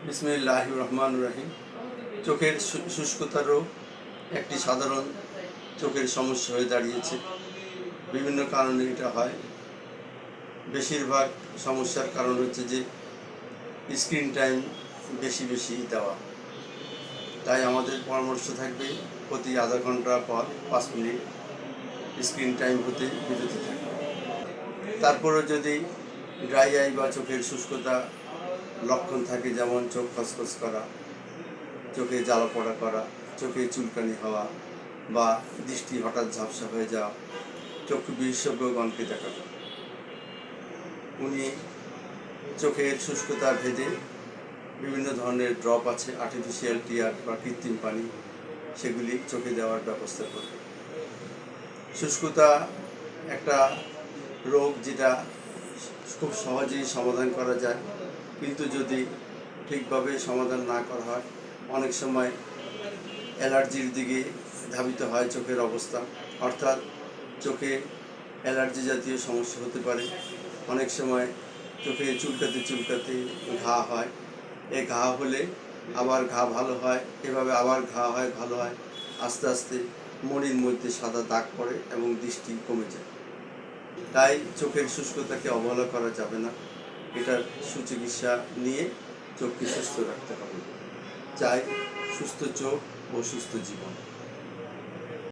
বিসমিল্লাহির রহমানির রহিম। চোখের শুষ্কতা রোগ একটি সাধারণ চোখের সমস্যা হয়ে দাঁড়িয়েছে। বিভিন্ন কারণে এটা হয়। বেশিরভাগ সমস্যার কারণ হচ্ছে যে স্ক্রিন টাইম বেশি বেশি দেওয়া। তাই আমাদের পরামর্শ থাকবে প্রতি আধা ঘন্টা পর 5 মিনিট স্ক্রিন টাইম হতে বিরত থাকবে। তারপরে যদি ড্রাই আই বা চোখের শুষ্কতা লক্ষণ থাকে, যেমন চোখ খসখস করা, চোখে জ্বালা পোড়া করা, চোখে চুলকানি হওয়া বা দৃষ্টি হঠাৎ ঝাপসা হয়ে যাওয়া, চক্ষু বিশেষজ্ঞগণকে দেখাবেন। উনি চোখের শুষ্কতা ভেদে বিভিন্ন ধরনের ড্রপ আছে, আর্টিফিশিয়াল টিয়ার বা কৃত্রিম পানি, সেগুলি চোখে দেওয়ার ব্যবস্থা করবে। শুষ্কতা একটা রোগ যেটা খুব সহজেই সমাধান করা যায়, কিন্তু যদি ঠিকভাবে সমাধান না করা হয় অনেক সময় অ্যালার্জির দিকে ধাবিত হয় চোখের অবস্থা, অর্থাৎ চোখে অ্যালার্জি জাতীয় সমস্যা হতে পারে। অনেক সময় চোখে চুলকাতে চুলকাতে ঘা হয়, এই ঘা হলে আবার ঘা ভালো হয়, এভাবে আবার ঘা হয়, ভালো হয়, আস্তে আস্তে মণির মধ্যে সাদা দাগ পড়ে এবং দৃষ্টি কমে যায়। তাই চোখের শুষ্কতাকে অবহেলা করা যাবে না। এটার সুচিকিৎসা নিয়ে চোখকে সুস্থ রাখতে হবে। চাই সুস্থ চোখ ও সুস্থ জীবন।